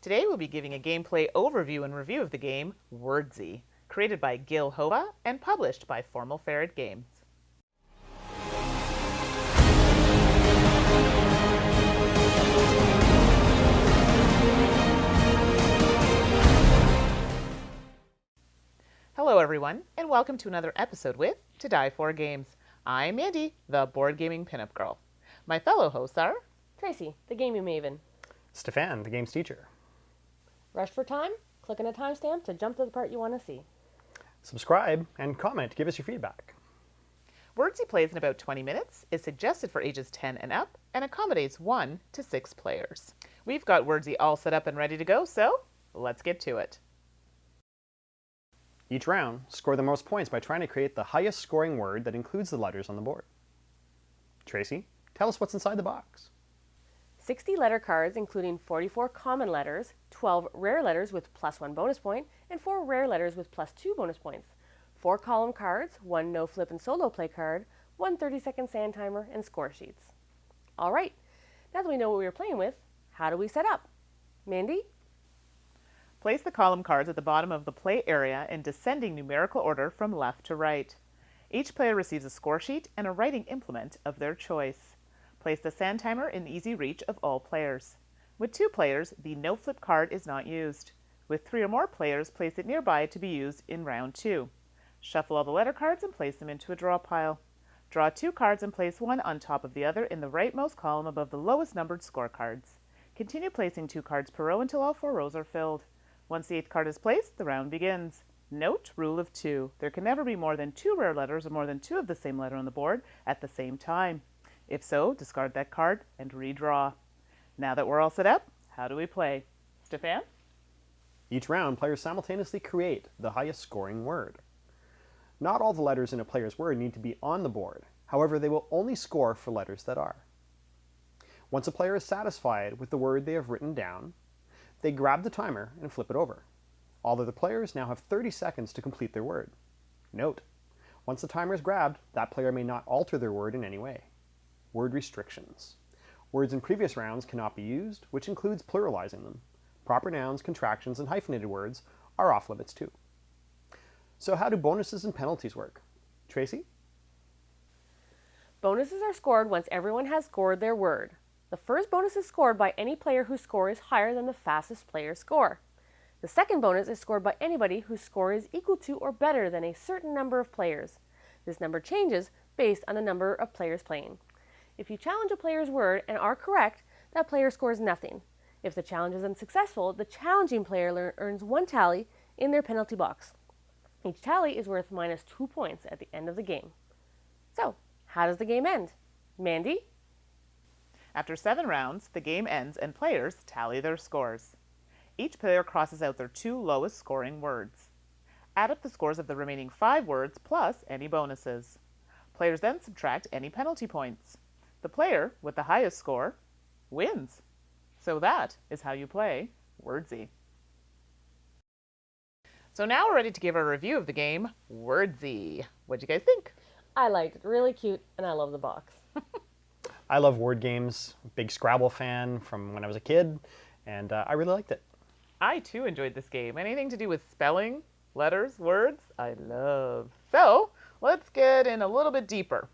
Today we'll be giving a gameplay overview and review of the game Wordsy, created by Gil Hova and published by Formal Ferret Games. Hello everyone, and welcome to another episode with To Die For Games. I'm Mandi, the board gaming pinup girl. My fellow hosts are Tracy, the gaming maven. Stephane, the games teacher. Rush for time? Click on a timestamp to jump to the part you want to see. Subscribe and comment to give us your feedback. Wordsy plays in about 20 minutes, is suggested for ages 10 and up, and accommodates 1 to 6 players. We've got Wordsy all set up and ready to go, so let's get to it. Each round, score the most points by trying to create the highest scoring word that includes the letters on the board. Tracy, tell us what's inside the box. 60 letter cards, including 44 common letters, 12 rare letters with +1 bonus point, and 4 rare letters with +2 bonus points. 4 column cards, 1 no flip and solo play card, 1 30-second sand timer, and score sheets. All right, now that we know what we were playing with, how do we set up? Mandi? Place the column cards at the bottom of the play area in descending numerical order from left to right. Each player receives a score sheet and a writing implement of their choice. Place the sand timer in easy reach of all players. With 2 players, the no flip card is not used. With 3 or more players, place it nearby to be used in round 2. Shuffle all the letter cards and place them into a draw pile. Draw 2 cards and place one on top of the other in the rightmost column above the lowest numbered scorecards. Continue placing 2 cards per row until all 4 rows are filled. Once the 8th card is placed, the round begins. Note, rule of 2. There can never be more than 2 rare letters or more than 2 of the same letter on the board at the same time. If so, discard that card and redraw. Now that we're all set up, how do we play? Stephane? Each round, players simultaneously create the highest scoring word. Not all the letters in a player's word need to be on the board. However, they will only score for letters that are. Once a player is satisfied with the word they have written down, they grab the timer and flip it over. All other players now have 30 seconds to complete their word. Note, once the timer is grabbed, that player may not alter their word in any way. Word restrictions. Words in previous rounds cannot be used, which includes pluralizing them. Proper nouns, contractions, and hyphenated words are off limits too. So how do bonuses and penalties work? Tracy? Bonuses are scored once everyone has scored their word. The first bonus is scored by any player whose score is higher than the fastest player's score. The second bonus is scored by anybody whose score is equal to or better than a certain number of players. This number changes based on the number of players playing. If you challenge a player's word and are correct, that player scores nothing. If the challenge is unsuccessful, the challenging player earns 1 tally in their penalty box. Each tally is worth -2 points at the end of the game. So, how does the game end? Mandi? After 7 rounds, the game ends and players tally their scores. Each player crosses out their 2 lowest scoring words. Add up the scores of the remaining 5 words plus any bonuses. Players then subtract any penalty points. The player with the highest score wins. So that is how you play Wordsy. So now we're ready to give our review of the game Wordsy. What'd you guys think? I liked it. Really cute, and I love the box. I love word games. Big Scrabble fan from when I was a kid, and I really liked it. I too enjoyed this game. Anything to do with spelling, letters, words, I love. So let's get in a little bit deeper.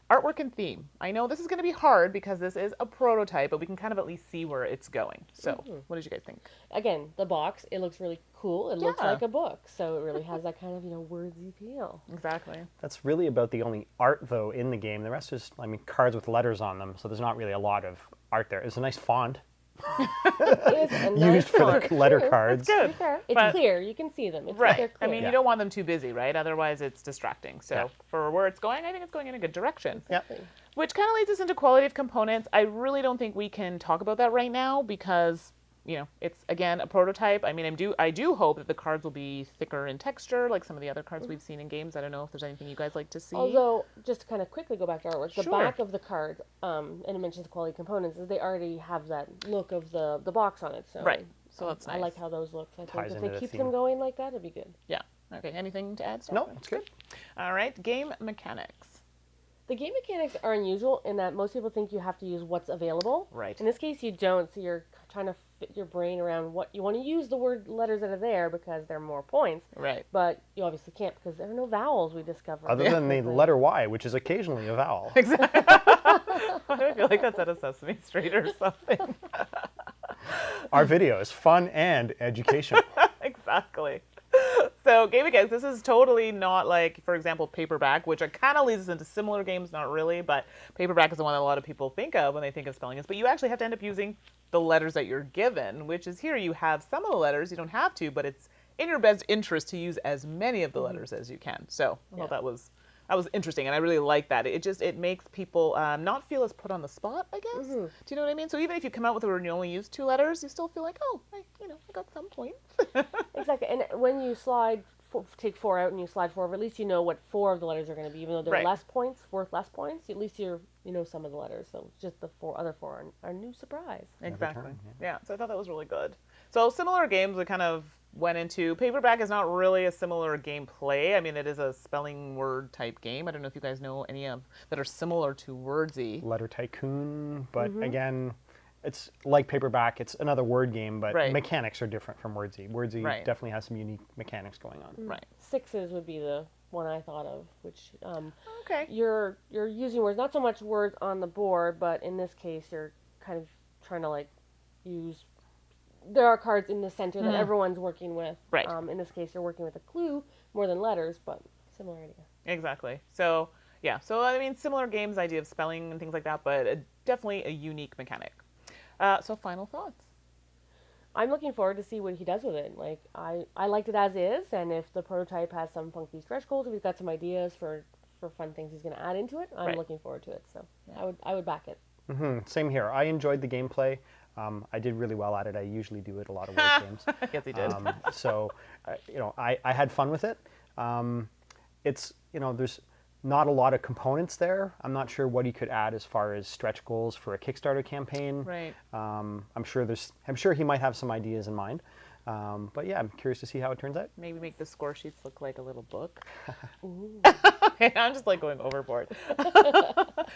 Artwork and theme. I know this is going to be hard because this is a prototype, but we can kind of at least see where it's going. So, What did you guys think? Again, the box, it looks really cool. It looks like a book, so it really has that kind of, wordsy feel. Exactly. That's really about the only art, though, in the game. The rest is, cards with letters on them, so there's not really a lot of art there. It's a nice font. It is a nice Used for the letter cards. That's good. It's clear. You can see them. It's right. They're clear. You don't want them too busy, right? Otherwise, it's distracting. So for where it's going, I think it's going in a good direction. Exactly. Which kind of leads us into quality of components. I really don't think we can talk about that right now because, it's, again, a prototype. I do hope that the cards will be thicker in texture, like some of the other cards we've seen in games. I don't know if there's anything you guys like to see. Although, just to kind of quickly go back to artwork, the Sure. back of the cards, and it mentions the quality components, is they already have that look of the box on it. So Right. So that's nice. I like how those look. I think Ties if into they the keep theme. them going like that, it'd be good. Yeah. Okay. Anything to add? No, it's good. All right. Game mechanics. The game mechanics are unusual in that most people think you have to use what's available. Right. In this case, you don't, so you're trying to fit your brain around what you want to use the word letters that are there because they're more points. Right. But you obviously can't because there are no vowels, we discovered. Other than the letter Y, which is occasionally a vowel. Exactly. I feel like that's out of Sesame Street or something. Our video is fun and educational. Exactly. So Game of Games, this is totally not like, for example, paperback, which kind of leads us into similar games, not really, but paperback is the one that a lot of people think of when they think of spelling games. But you actually have to end up using the letters that you're given, which is here you have some of the letters, you don't have to, but it's in your best interest to use as many of the letters as you can. So I thought that was interesting, and I really like that. It makes people not feel as put on the spot, I guess. Do you know what I mean? So even if you come out with a word and you only use 2 letters, you still feel like, oh, I got some points. Exactly. And when you take 4 out and you slide 4 over, at least you know what 4 of the letters are going to be, even though they're less points, worth less points. At least you know some of the letters. So just the other 4 are a new surprise. Exactly. Turn, Yeah. So I thought that was really good. So similar games we kind of went into. Paperback is not really a similar gameplay. I mean, it is a spelling word type game. I don't know if you guys know any of that are similar to Wordsy. Letter Tycoon, but again, it's like paperback. It's another word game, but mechanics are different from Wordsy. Wordsy definitely has some unique mechanics going on. Right. Sixes would be the one I thought of, which Okay. you're using words, not so much words on the board, but in this case you're kind of trying to like use. There are cards in the center that everyone's working with. Right. In this case, you're working with a clue more than letters, but similar idea. Exactly. So yeah. So I mean, similar games, idea of spelling and things like that, but definitely a unique mechanic. So final thoughts. I'm looking forward to see what he does with it. Like I liked it as is, and if the prototype has some funky stretch goals, if he's got some ideas for fun things he's going to add into it, I'm looking forward to it. So I would back it. Same here. I enjoyed the gameplay. I did really well at it. I usually do it a lot of word games. Yes, he did. So, I had fun with it. It's, there's not a lot of components there. I'm not sure what he could add as far as stretch goals for a Kickstarter campaign. Right. I'm sure he might have some ideas in mind. But yeah, I'm curious to see how it turns out. Maybe make the score sheets look like a little book. Okay, I'm just like going overboard.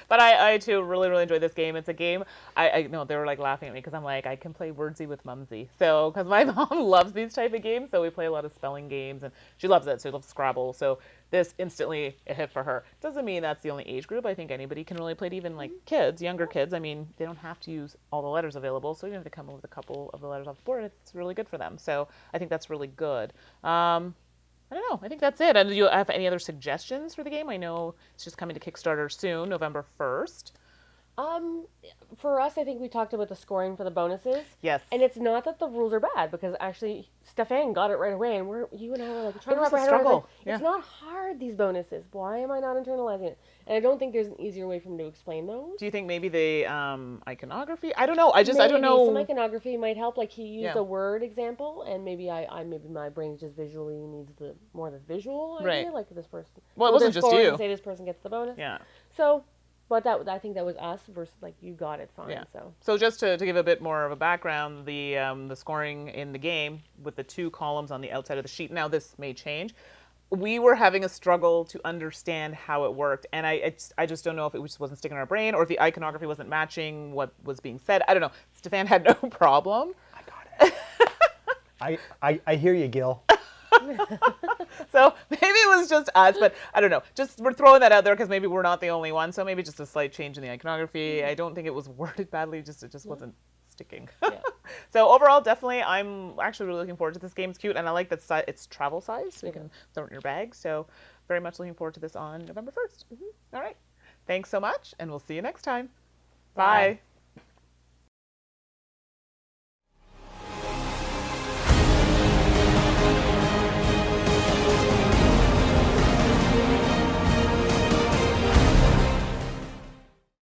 But I too really, really enjoyed this game. It's a game, I know they were like laughing at me because I'm like, I can play Wordsy with Mumsy. So, because my mom loves these type of games, so we play a lot of spelling games and she loves it. So she loves Scrabble. So this instantly a hit for her. Doesn't mean that's the only age group. I think anybody can really play it, even like kids, younger kids. I mean, they don't have to use all the letters available. So even if they come up with a couple of the letters off the board, it's really good for them. So I think that's really good. I don't know. I think that's it. And do you have any other suggestions for the game? I know it's just coming to Kickstarter soon, November 1st. For us, I think we talked about the scoring for the bonuses. Yes. And it's not that the rules are bad, because actually Stephane got it right away, and you and I were like trying to wrap our head around it. It's not hard, these bonuses. Why am I not internalizing it? And I don't think there's an easier way for him to explain those. Do you think maybe the iconography? I don't know. I don't know. Some iconography might help. Like he used a word example, and maybe maybe my brain just visually needs more of the visual idea. Right. Like this person. Well, it wasn't just you. Say this person gets the bonus. Yeah. So. But I think that was us versus like you got it fine. Yeah. So just to give a bit more of a background, the scoring in the game with the 2 columns on the outside of the sheet. Now this may change. We were having a struggle to understand how it worked, and I just don't know if it just wasn't sticking in our brain or if the iconography wasn't matching what was being said. I don't know. Stephane had no problem. I got it. I hear you, Gil. So maybe it was just us, but I don't know. Just we're throwing that out there because maybe we're not the only one. So maybe just a slight change in the iconography. I don't think it was worded badly. It just wasn't sticking. Yeah. So overall, definitely, I'm actually really looking forward to this game. It's cute, and I like that it's travel size, so you can throw it in your bag. So very much looking forward to this on November 1st. All right. Thanks so much, and we'll see you next time. Bye.